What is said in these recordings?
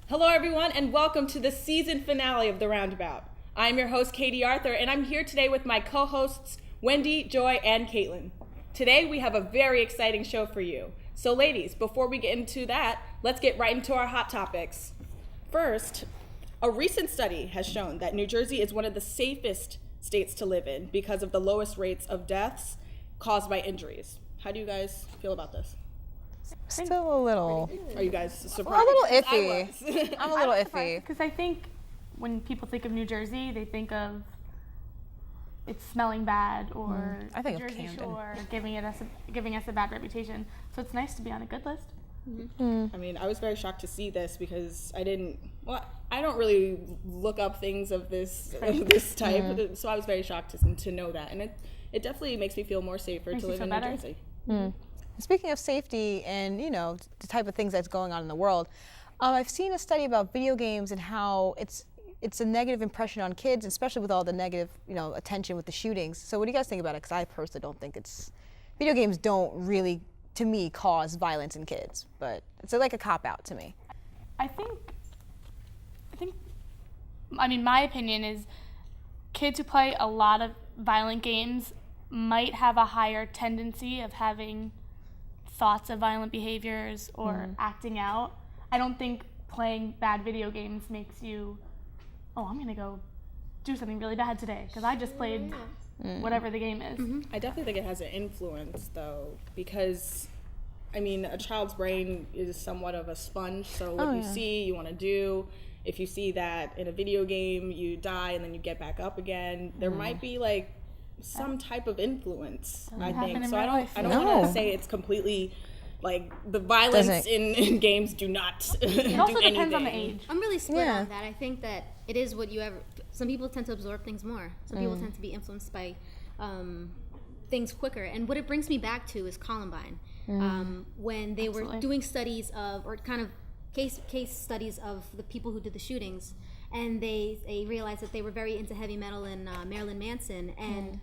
Hello everyone and welcome to the season finale of The Roundabout. I'm your host Katie Arthur and I'm here today with my co-hosts Wendy, Joy, and Caitlin. Today we have a very exciting show for you. So ladies, before we get into that, let's get right into our hot topics. First, a recent study has shown that New Jersey is one of the safest states to live in because of the lowest rates of deaths caused by injuries. How do you guys feel about this? Still a little. Are you guys surprised? A little iffy. I'm a little iffy. Because I think when people think of New Jersey, they think of it smelling bad or I think the of Jersey Camden. Shore giving us a bad reputation. So it's nice to be on a good list. I mean, I was very shocked to see this because I don't really look up things of this type, so I was very shocked to know that, and it definitely makes me feel more safer to live in New Jersey. Speaking of safety and, the type of things that's going on in the world, I've seen a study about video games and how it's a negative impression on kids, especially with all the negative, attention with the shootings. So what do you guys think about it? Because I personally don't think video games don't really, to me, cause violence in kids, but it's like a cop-out to me. My opinion is kids who play a lot of violent games might have a higher tendency of having thoughts of violent behaviors or acting out. I don't think playing bad video games makes you, I'm going to go do something really bad today because I just played whatever the game is. I definitely think it has an influence, though, because, a child's brain is somewhat of a sponge, so what you see, you want to do. If you see that in a video game, you die and then you get back up again, there might be, some type of influence, I think. So I don't want to say it's completely, the violence in games do not do anything. It also depends on the age. I'm really split on that. I think that it is some people tend to absorb things more. Some people tend to be influenced by things quicker. And what it brings me back to is Columbine. When they were doing studies or kind of case studies of the people who did the shootings, and they realized that they were very into heavy metal and Marilyn Manson. And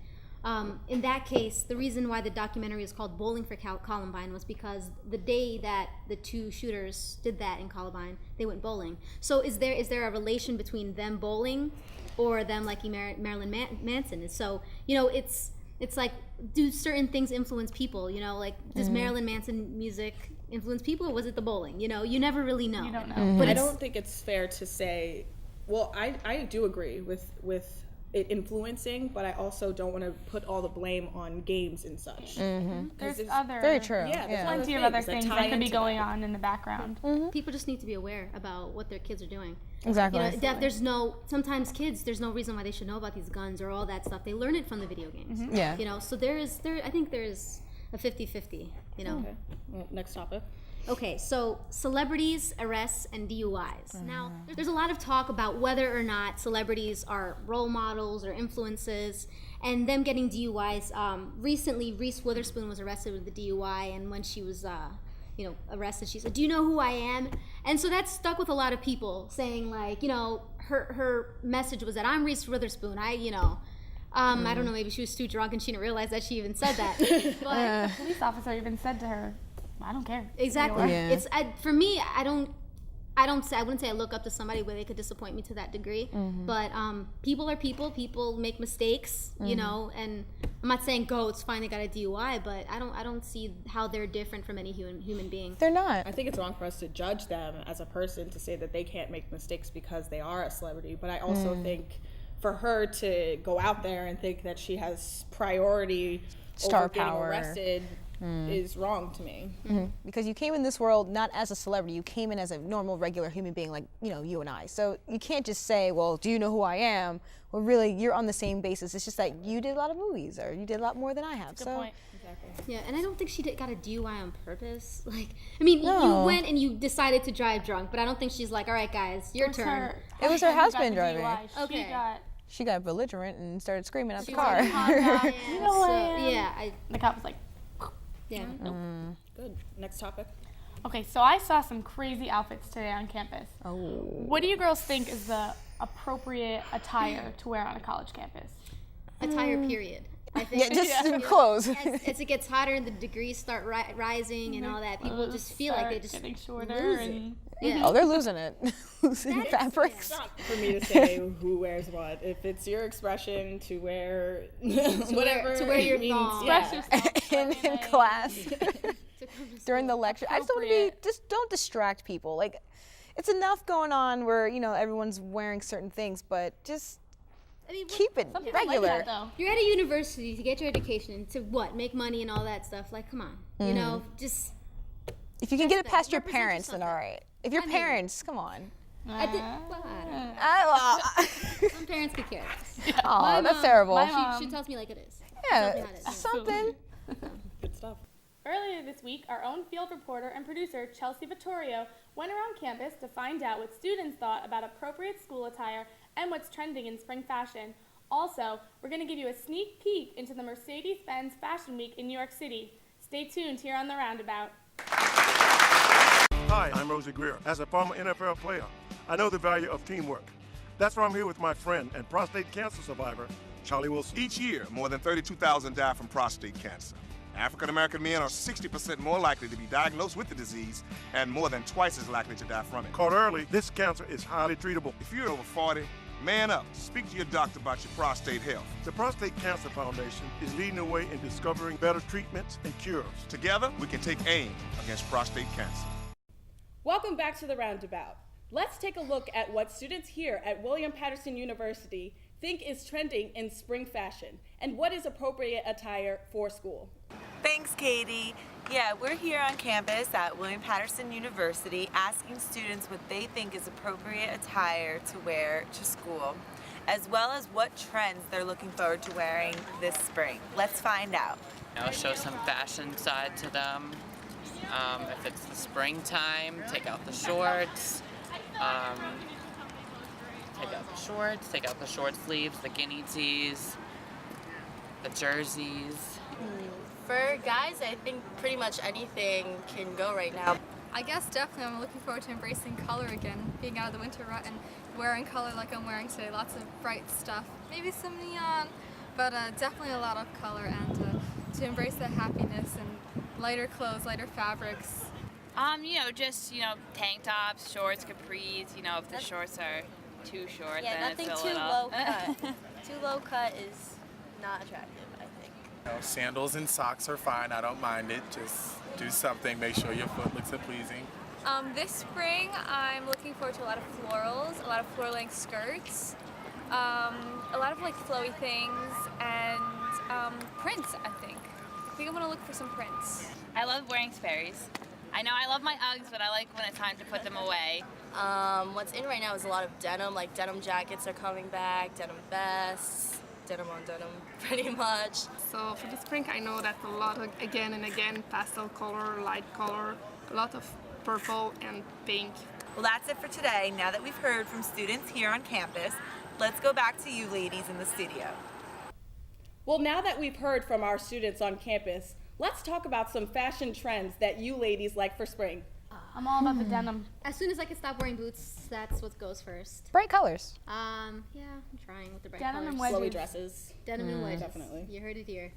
in that case, the reason why the documentary is called Bowling for Columbine was because the day that the two shooters did that in Columbine, they went bowling. So is there a relation between them bowling or them liking Marilyn Manson? And so, it's like, do certain things influence people? Does Marilyn Manson music influence people, or was it the bowling? You never really know. You don't know. But I don't think it's fair to say, I do agree with it influencing, but I also don't want to put all the blame on games and such. There's very true. plenty of other things that could be going on in the background. People just need to be aware about what their kids are doing. Exactly. Sometimes kids, there's no reason why they should know about these guns or all that stuff. They learn it from the video games. So I think there's a 50-50, Okay. Well, next topic. Okay, so celebrities, arrests, and DUIs. Now, there's a lot of talk about whether or not celebrities are role models or influences, and them getting DUIs. Recently, Reese Witherspoon was arrested with the DUI, and when she was, arrested, she said, "Do you know who I am?" And so that stuck with a lot of people, saying her message was that I'm Reese Witherspoon. I don't know, maybe she was too drunk and she didn't realize that she even said that. But The police officer even said to her, I don't care. exactly. Yeah. It's for me. I wouldn't say I look up to somebody where they could disappoint me to that degree. But people are people. People make mistakes, and I'm not saying it's fine they got a DUI, but I don't see how they're different from any human being. They're not. I think it's wrong for us to judge them as a person, to say that they can't make mistakes because they are a celebrity. But I also think for her to go out there and think that she has priority Star over getting power. arrested is wrong to me. Because you came in this world not as a celebrity, you came in as a normal, regular human being like, you and I. So you can't just say, well, do you know who I am? Well, really, you're on the same basis. It's just that you did a lot of movies, or you did a lot more than I have. Good point. Exactly. Yeah, and I don't think she got a DUI on purpose. No. You went and you decided to drive drunk, but I don't think she's like, all right, guys, your turn. It was her husband driving. Okay. She got belligerent and started screaming at the She car. was like, You know what I am? yeah, The cop was like, yeah. Good. Next topic. okay, so I saw some crazy outfits today on campus. Oh. What do you girls think is the appropriate attire to wear on a college campus? Attire period. I think. Yeah, just clothes. As it gets hotter and the degrees start rising and all that, people just feel like they just getting shorter lose it. and Yeah. Oh, they're losing it. Losing fabrics. It's not for me to say who wears what. If it's your expression to wear whatever to wear your it means, thong. yeah. in class during the lecture. I just don't want to be. Just don't distract people. Like, it's enough going on where everyone's wearing certain things, but just I mean, keep it Some people like regular. that, though. you're at a university to get your education to what? Make money and all that stuff. Like, come on. You know, just. If you can get it that. past your Represent parents, then all yourself. right. If your I mean- parents, come on. I did. Well, I don't know. Well, Some parents could care less. oh, that's mom- terrible. She tells me like it is. Yeah, Tells me how it is. something. Good stuff. Earlier this week, our own field reporter and producer, Chelsea Vittorio, went around campus to find out what students thought about appropriate school attire and what's trending in spring fashion. Also, we're going to give you a sneak peek into the Mercedes-Benz Fashion Week in New York City. Stay tuned here on The Roundabout. Hi, I'm Rosie Greer. As a former NFL player, I know the value of teamwork. That's why I'm here with my friend and prostate cancer survivor, Charlie Wilson. Each year, more than 32,000 die from prostate cancer. African American men are 60% more likely to be diagnosed with the disease and more than twice as likely to die from it. Caught early, this cancer is highly treatable. If you're over 40, man up. Speak to your doctor about your prostate health. The Prostate Cancer Foundation is leading the way in discovering better treatments and cures. Together, we can take aim against prostate cancer. Welcome back to The Roundabout. Let's take a look at what students here at William Patterson University think is trending in spring fashion and what is appropriate attire for school. Thanks, Katie. Yeah, we're here on campus at William Patterson University asking students what they think is appropriate attire to wear to school, as well as what trends they're looking forward to wearing this spring. Let's find out. Show some fashion side to them. If it's the springtime, take out the shorts. Take out the short sleeves, the guinea tees, the jerseys. For guys, I think pretty much anything can go right now. I guess definitely I'm looking forward to embracing color again, being out of the winter rut and wearing color like I'm wearing today, lots of bright stuff, maybe some neon, but definitely a lot of color and to embrace that happiness and lighter clothes, lighter fabrics. Tank tops, shorts, capris, if the shorts are too short, Yeah, then nothing it's a too little. low cut. Too low cut is not attractive, I think. Sandals and socks are fine. I don't mind it. Just do something. Make sure your foot looks pleasing. This spring I'm looking forward to a lot of florals, a lot of floor-length skirts, a lot of like flowy things, and prints, I think. I think I'm gonna look for some prints. I love wearing Sperry's. I know I love my Uggs, but I like when it's time to put them away. What's in right now is a lot of denim, like denim jackets are coming back, denim vests, denim on denim, pretty much. So for the spring I know that's a lot of, again and again, pastel color, light color, a lot of purple and pink. Well, that's it for today. Now that we've heard from students here on campus, let's go back to you ladies in the studio. Well, now that we've heard from our students on campus, let's talk about some fashion trends that you ladies like for spring. I'm all about the denim. As soon as I can stop wearing boots, that's what goes first. Bright colors. Yeah, I'm trying with the bright Denim and colors. wedges. Flowy dresses. Denim and wedges. Definitely. You heard it here.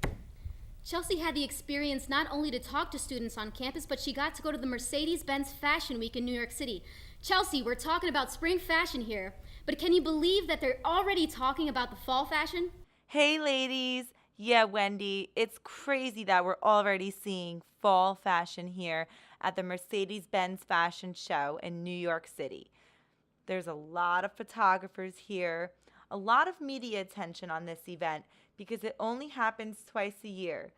Chelsea had the experience not only to talk to students on campus, but she got to go to the Mercedes-Benz Fashion Week in New York City. Chelsea, we're talking about spring fashion here, but can you believe that they're already talking about the fall fashion? Hey ladies, yeah Wendy, it's crazy that we're already seeing fall fashion here at the Mercedes-Benz Fashion Show in New York City. There's a lot of photographers here, a lot of media attention on this event because it only happens twice a year.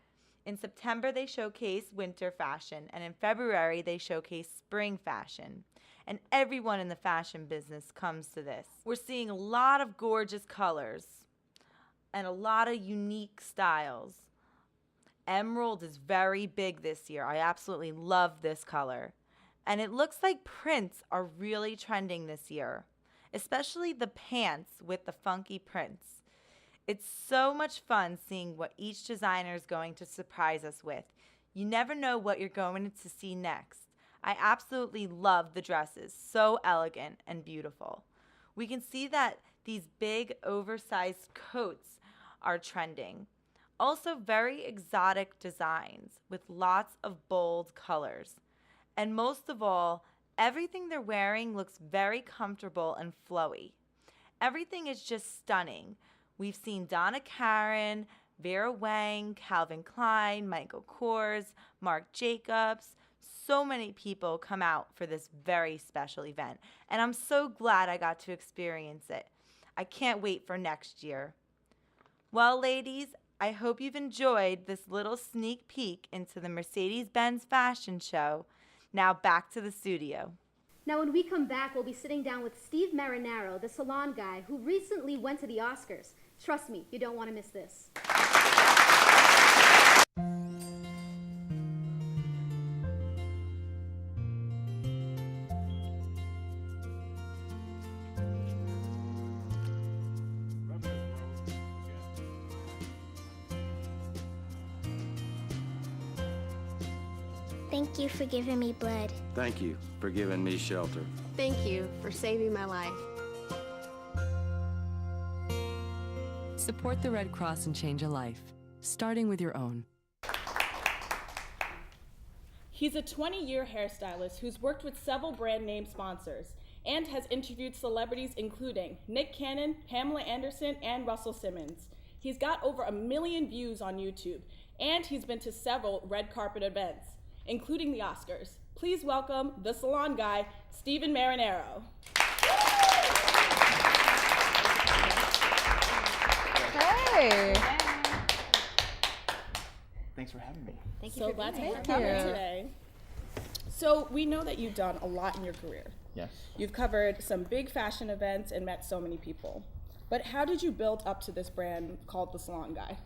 In September they showcase winter fashion and in February they showcase spring fashion. And everyone in the fashion business comes to this. We're seeing a lot of gorgeous colors and a lot of unique styles. Emerald is very big this year. I absolutely love this color. And it looks like prints are really trending this year, especially the pants with the funky prints. It's so much fun seeing what each designer is going to surprise us with. You never know what you're going to see next. I absolutely love the dresses, so elegant and beautiful. We can see that these big oversized coats are trending. Also very exotic designs with lots of bold colors. And most of all, everything they're wearing looks very comfortable and flowy. Everything is just stunning. We've seen Donna Karan, Vera Wang, Calvin Klein, Michael Kors, Marc Jacobs. So many people come out for this very special event, and I'm so glad I got to experience it. I can't wait for next year. Well, ladies, I hope you've enjoyed this little sneak peek into the Mercedes-Benz fashion show. Now back to the studio. Now, when we come back, we'll be sitting down with Steve Marinaro, the salon guy who recently went to the Oscars. Trust me, you don't want to miss this. Thank you for giving me blood. Thank you for giving me shelter. Thank you for saving my life. Support the Red Cross and change a life, starting with your own. He's a 20-year hairstylist who's worked with several brand name sponsors and has interviewed celebrities including Nick Cannon, Pamela Anderson, and Russell Simmons. He's got over 1 million views on YouTube, and he's been to several red carpet events, including the Oscars. Please welcome the salon guy, Steven Marinaro. Hey. Thanks for having me. Thank you So for glad to being have here. you today. So we know that you've done a lot in your career. Yes. You've covered some big fashion events and met so many people. But how did you build up to this brand called The Salon Guy?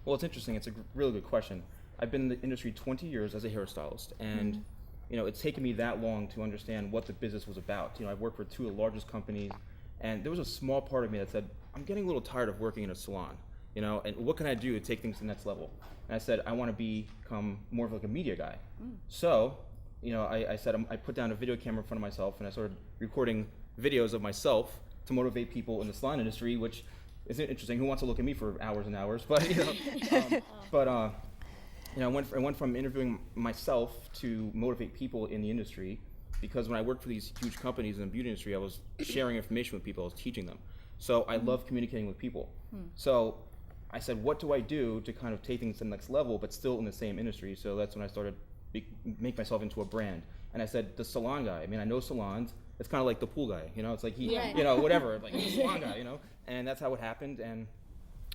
Well, it's interesting. It's a really good question. I've been in the industry 20 years as a hairstylist, and it's taken me that long to understand what the business was about. I've worked for 2 of the largest companies, and there was a small part of me that said, I'm getting a little tired of working in a salon, and what can I do to take things to the next level? And I said, I want to become more of like a media guy. So, I said, I put down a video camera in front of myself, and I started recording videos of myself to motivate people in the salon industry, which is interesting. Who wants to look at me for hours and hours? But, I went from interviewing myself to motivate people in the industry, because when I worked for these huge companies in the beauty industry, I was sharing information with people, I was teaching them. So I love communicating with people. So I said, what do I do to kind of take things to the next level, but still in the same industry? So that's when I started make myself into a brand. And I said, the salon guy. I mean, I know salons. It's kind of like the pool guy, it's like he, whatever, like he's a salon guy, And that's how it happened. And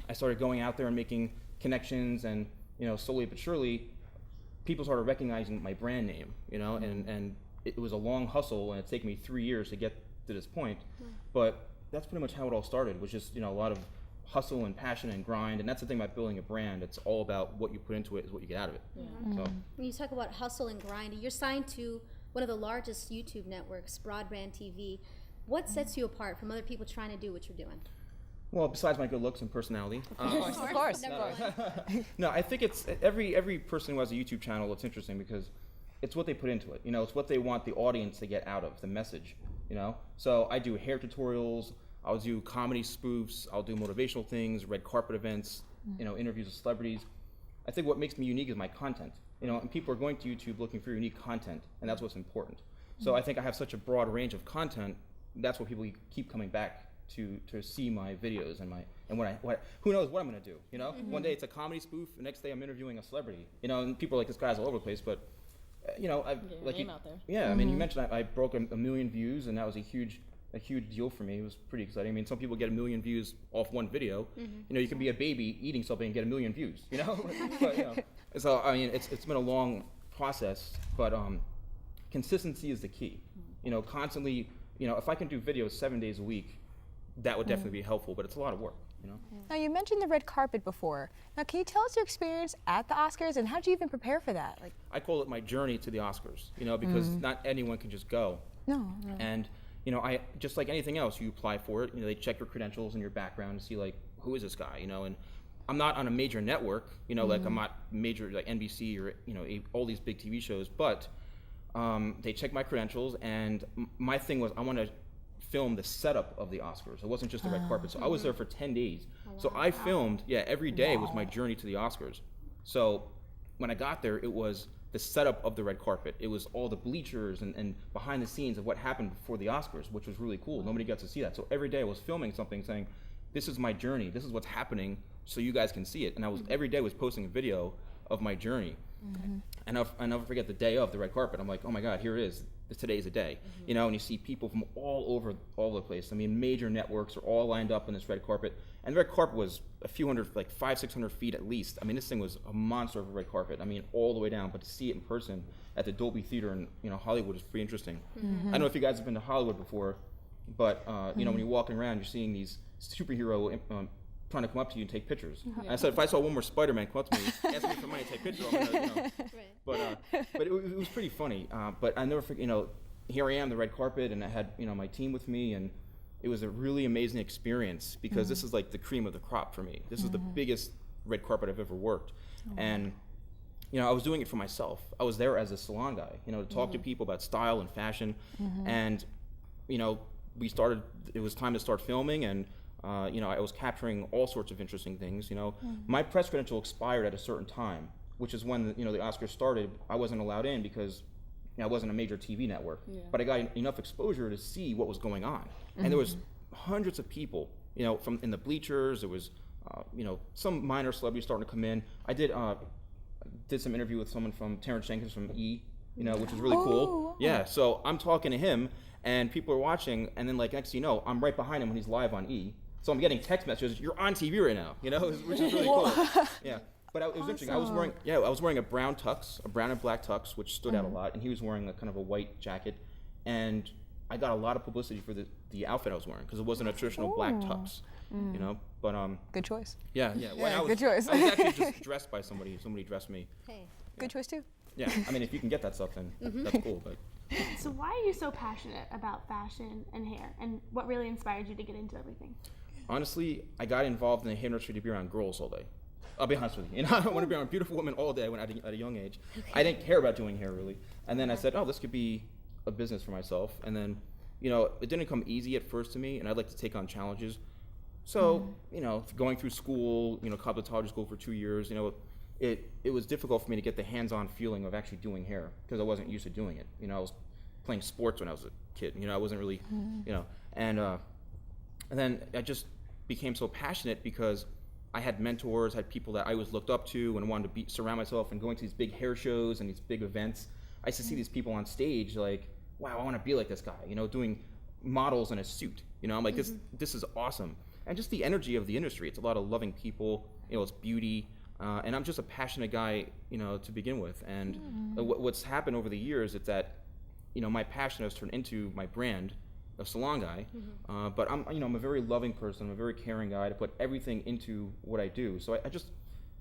I started going out there and making connections, and slowly but surely, people started recognizing my brand name, and it was a long hustle, and it's taken me 3 years to get to this point. But that's pretty much how it all started, was just, a lot of hustle and passion and grind. And that's the thing about building a brand. It's all about what you put into it is what you get out of it. So. When you talk about hustle and grind, you're signed to one of the largest YouTube networks, Broadband TV. What sets you apart from other people trying to do what you're doing? Well, besides my good looks and personality. Of course. No, I think it's every person who has a YouTube channel, it's interesting because it's what they put into it. It's what they want the audience to get out of, the message, So I do hair tutorials, I'll do comedy spoofs, I'll do motivational things, red carpet events, interviews with celebrities. I think what makes me unique is my content, and people are going to YouTube looking for unique content, and that's what's important. So I think I have such a broad range of content, that's what people keep coming back to see my videos and who knows what I'm gonna do, One day it's a comedy spoof, the next day I'm interviewing a celebrity, and people are like, this guy's all over the place, but I've like name out there. Yeah, I mean, you mentioned I broke a million views, and that was a huge deal for me. It was pretty exciting. I mean, some people get 1 million views off one video. You can be a baby eating something and get 1 million views, But, so I mean, it's been a long process, but consistency is the key. Constantly, if I can do videos 7 days a week, that would definitely be helpful, but it's a lot of work, Now, you mentioned the red carpet before. Now, can you tell us your experience at the Oscars, and how did you even prepare for that? I call it my journey to the Oscars, because not anyone can just go. No. And, I just like anything else, you apply for it, they check your credentials and your background to see, like, who is this guy, and I'm not on a major network, like I'm not major, like NBC or, all these big TV shows, but they check my credentials, and my thing was I want to film the setup of the Oscars. It wasn't just the red carpet. So I was there for 10 days. So I filmed, every day was my journey to the Oscars. So when I got there, it was the setup of the red carpet. It was all the bleachers and behind the scenes of what happened before the Oscars, which was really cool. Nobody got to see that. So every day I was filming something saying, this is my journey. This is what's happening so you guys can see it. And I was every day was posting a video of my journey. And I'll never forget the day of the red carpet. I'm like, oh my God, here it is. Today's the day. You know, and you see people from all over the place. I mean, major networks are all lined up on this red carpet. And the red carpet was a few hundred, like 500-600 feet at least. I mean, this thing was a monster of a red carpet. I mean, all the way down. But to see it in person at the Dolby Theater in Hollywood is pretty interesting. I don't know if you guys have been to Hollywood before, but you know, when you're walking around, you're seeing these superhero trying to come up to you and take pictures. And I said, if I saw one more Spider-Man come up to me, ask me for money to take pictures, I'm gonna, But it was pretty funny. But I never forget, here I am, the red carpet, and I had, my team with me, and it was a really amazing experience because this is like the cream of the crop for me. This is the biggest red carpet I've ever worked. And, I was doing it for myself. I was there as a salon guy, to talk to people about style and fashion. And, it was time to start filming, and I was capturing all sorts of interesting things. My press credential expired at a certain time, which is when the Oscars started. I wasn't allowed in because I wasn't a major TV network, but I got enough exposure to see what was going on. And there was hundreds of people, from in the bleachers. There was, some minor celebrities starting to come in. I did some interview with someone from Terrence Jenkins from E, which was really cool. Yeah, so I'm talking to him, and people are watching, and then next thing you know, I'm right behind him when he's live on E. So I'm getting text messages, you're on TV right now, which is really cool. Yeah. But it was interesting. I was wearing a brown tux, a brown and black tux, which stood out a lot, and he was wearing a kind of a white jacket, and I got a lot of publicity for the outfit I was wearing because it wasn't a traditional black tux, But good choice. Yeah. Well, good choice. I was actually just dressed by somebody. Somebody dressed me. Hey, good choice too. Yeah, I mean, if you can get that stuff, then that's cool. But so why are you so passionate about fashion and hair, and what really inspired you to get into everything? Honestly, I got involved in the hair industry to be around girls all day. I'll be honest with you. I want to be around beautiful women all day at a young age. I didn't care about doing hair really. And then I said, this could be a business for myself. And then, it didn't come easy at first to me, and I'd like to take on challenges. So, going through school, cosmetology school for 2 years, it was difficult for me to get the hands-on feeling of actually doing hair because I wasn't used to doing it. I was playing sports when I was a kid. I wasn't really, and then I just became so passionate because I had mentors, had people that I always looked up to and wanted to surround myself, and going to these big hair shows and these big events. I used to see these people on stage like, wow, I want to be like this guy, doing models in a suit. I'm like, this is awesome. And just the energy of the industry. It's a lot of loving people, it's beauty. And I'm just a passionate guy, to begin with. And what's happened over the years is that, my passion has turned into my brand, a salon guy, but I'm a very loving person. I'm a very caring guy to put everything into what I do. So I just,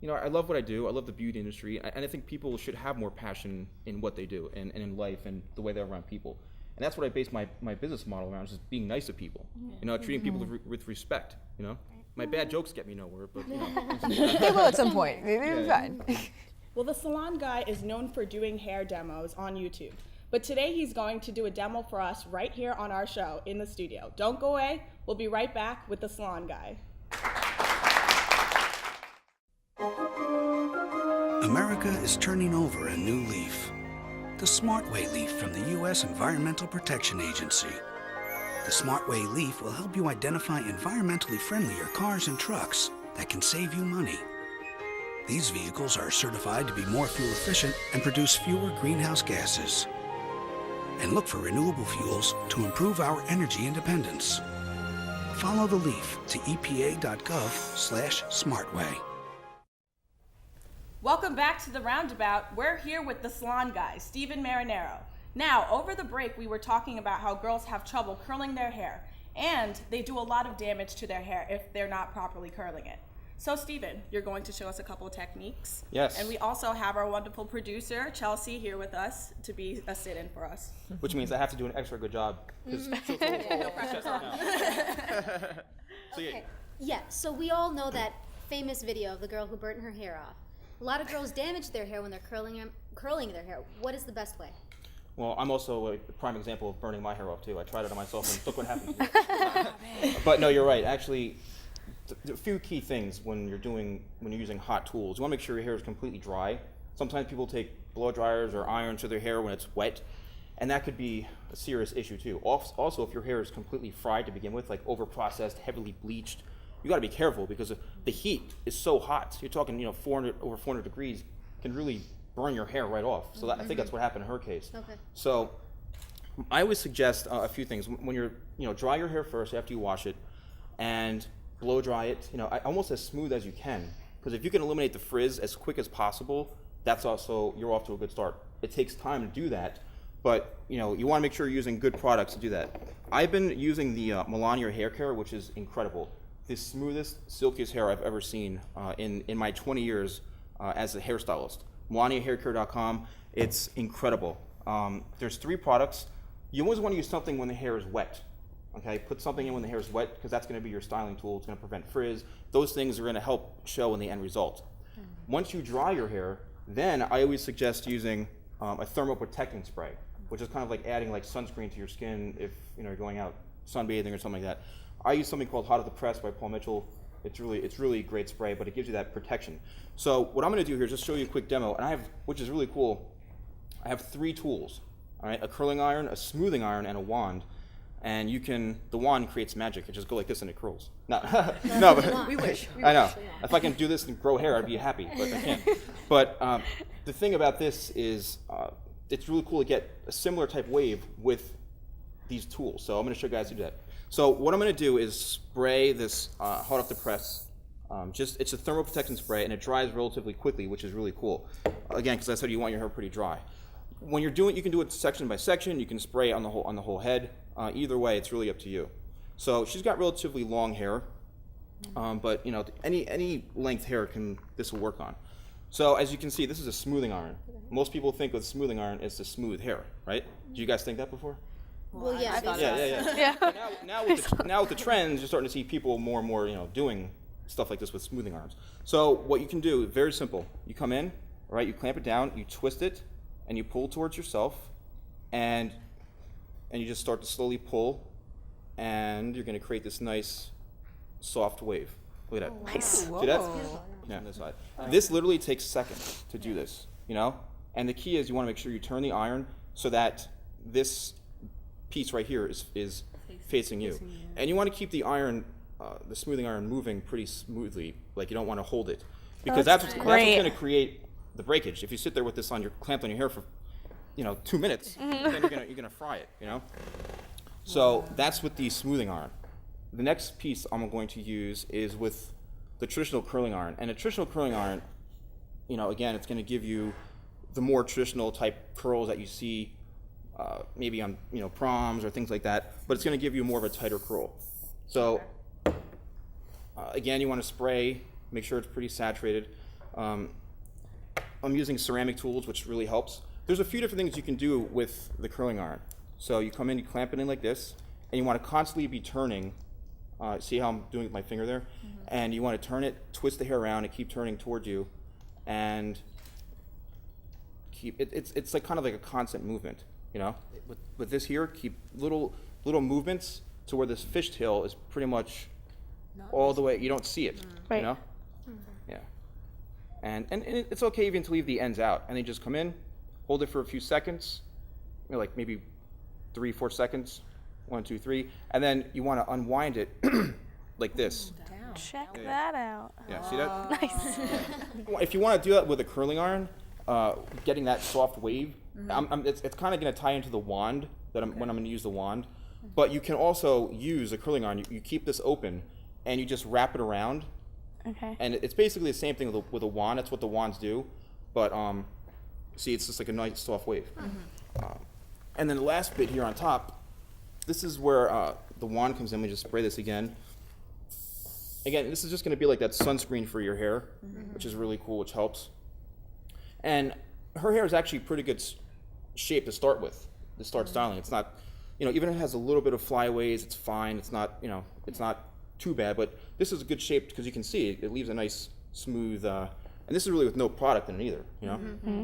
I love what I do. I love the beauty industry, and I think people should have more passion in what they do and in life and the way they're around people. And that's what I base my business model around, just being nice to people, treating people with respect, My bad jokes get me nowhere, but They will at some point. They'll be fine. Well, the salon guy is known for doing hair demos on YouTube. But today he's going to do a demo for us right here on our show in the studio. Don't go away. We'll be right back with the salon guy. America is turning over a new leaf. The SmartWay leaf from the U.S. Environmental Protection Agency. The SmartWay leaf will help you identify environmentally friendlier cars and trucks that can save you money. These vehicles are certified to be more fuel efficient and produce fewer greenhouse gases. And look for renewable fuels to improve our energy independence. Follow the leaf to epa.gov/smartway. Welcome back to The Roundabout. We're here with the salon guy, Steven Marinero. Now, over the break, we were talking about how girls have trouble curling their hair, and they do a lot of damage to their hair if they're not properly curling it. So, Steven, you're going to show us a couple of techniques. Yes. And we also have our wonderful producer, Chelsea, here with us to be a sit-in for us. Which means I have to do an extra good job. No pressure. So we all know that famous video of the girl who burnt her hair off. A lot of girls damage their hair when they're curling their hair. What is the best way? Well, I'm also a prime example of burning my hair off too. I tried it on myself and look what happened to me. But no, you're right. Actually, a few key things when you're using hot tools. You want to make sure your hair is completely dry. Sometimes people take blow dryers or irons to their hair when it's wet, and that could be a serious issue too. Also, if your hair is completely fried to begin with, like over-processed, heavily bleached, you got to be careful because the heat is so hot. You're talking, over 400 degrees can really burn your hair right off. So I think that's what happened in her case. Okay. So I would suggest a few things. When you're, dry your hair first after you wash it, and blow dry it, almost as smooth as you can. Because if you can eliminate the frizz as quick as possible, that's also, you're off to a good start. It takes time to do that, but you want to make sure you're using good products to do that. I've been using the Melania hair care, which is incredible. The smoothest, silkiest hair I've ever seen in my 20 years as a hairstylist. MelaniaHairCare.com. It's incredible. There's 3 products. You always want to use something when the hair is wet. Okay, put something in when the hair is wet because that's going to be your styling tool. It's going to prevent frizz. Those things are going to help show in the end result. Once you dry your hair, then I always suggest using a thermoprotecting spray, which is kind of like adding sunscreen to your skin if you're going out sunbathing or something like that. I use something called Hot Off the Press by Paul Mitchell. It's really a great spray, but it gives you that protection. So what I'm going to do here is just show you a quick demo, and which is really cool. I have 3 tools. All right, a curling iron, a smoothing iron, and a wand. And the wand creates magic. It just go like this and it curls. No, no, but we wish. I know. If I can do this and grow hair, I'd be happy, but I can't. But the thing about this is it's really cool to get a similar type wave with these tools. So I'm going to show you guys how to do that. So what I'm going to do is spray this Hot Off the Press. It's a thermoprotection spray, and it dries relatively quickly, which is really cool. Again, because I said you want your hair pretty dry. When you're doing it, you can do it section by section. You can spray on the whole head. Either way, it's really up to you. So she's got relatively long hair, but any length hair this will work on. So as you can see, this is a smoothing iron. Most people think with smoothing iron is to smooth hair, right? Do you guys think that before? Well, yeah. Yeah. Now with the trends, you're starting to see people more and more, doing stuff like this with smoothing irons. So what you can do, very simple. You come in, all right? You clamp it down, you twist it, and you pull towards yourself, and you just start to slowly pull, and you're going to create this nice, soft wave. Look at that. Nice. See that? Yeah, on this side. This literally takes seconds to do this, And the key is you want to make sure you turn the iron so that this piece right here is facing you. And you want to keep the iron, the smoothing iron, moving pretty smoothly. Like you don't want to hold it, because that's what's going to create the breakage. If you sit there with this clamped on your hair for 2 minutes, then you're gonna fry it, So that's with the smoothing iron. The next piece I'm going to use is with the traditional curling iron. And a traditional curling iron, again, it's gonna give you the more traditional type curls that you see maybe on proms or things like that, but it's gonna give you more of a tighter curl. So again, you wanna spray, make sure it's pretty saturated. I'm using ceramic tools, which really helps. There's a few different things you can do with the curling iron. So you come in, you clamp it in like this, and you want to constantly be turning. See how I'm doing with my finger there? And you want to turn it, twist the hair around, and keep turning towards you, and keep it. It's like kind of like a constant movement, With this here, keep little movements to where this fishtail is pretty much all the way. You don't see it, Right. Yeah. And it's okay even to leave the ends out, and then just come in. Hold it for a few seconds, like maybe 3-4 seconds, 1, 2, 3, and then you want to unwind it like this. Check that out. Yeah, see that? Nice. If you want to do that with a curling iron, getting that soft wave, it's kind of going to tie into the wand when I'm going to use the wand. But you can also use a curling iron. You keep this open, and you just wrap it around. Okay. And it's basically the same thing with a wand. That's what the wands do, but see, it's just like a nice soft wave. And then the last bit here on top, this is where the wand comes in. We just spray this again. Again, this is just going to be like that sunscreen for your hair, which is really cool, which helps. And her hair is actually pretty good shape to start with, to start styling. It's not, even if it has a little bit of flyaways, it's fine. It's not, it's not too bad, but this is a good shape because you can see it leaves a nice smooth, and this is really with no product in it either,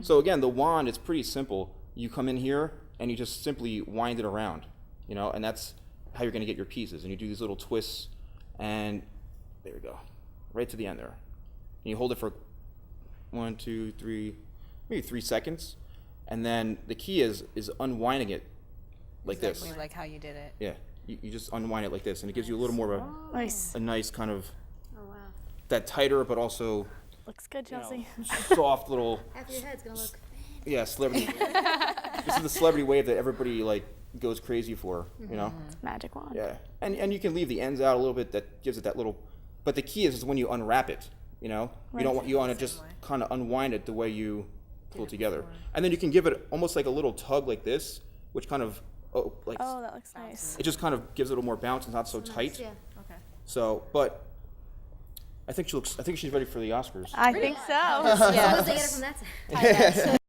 So again, the wand is pretty simple. You come in here and you just simply wind it around, you know, and that's how you're going to get your pieces. And you do these little twists, and there you go, right to the end there. And you hold it for 1, 2, 3, maybe 3 seconds, and then the key is unwinding it like this. Exactly like how you did it. Yeah, you just unwind it like this, and it gives you a little more of a nice kind of that tighter, but also looks good, Chelsea. Soft little. After your head's gonna look. Yeah, celebrity. This is the celebrity wave that everybody like goes crazy for, you know. Magic wand. Yeah, and you can leave the ends out a little bit. That gives it that little. But the key is when you unwrap it. You know, you want to just kind of unwind it the way you pull it together, and then you can give it almost like a little tug like this, which kind of Oh, that looks nice. it just kind of gives it a little more bounce. It's not so tight. Yeah. Okay. So, but I think she's ready for the Oscars. I think so. So let's get it from that side.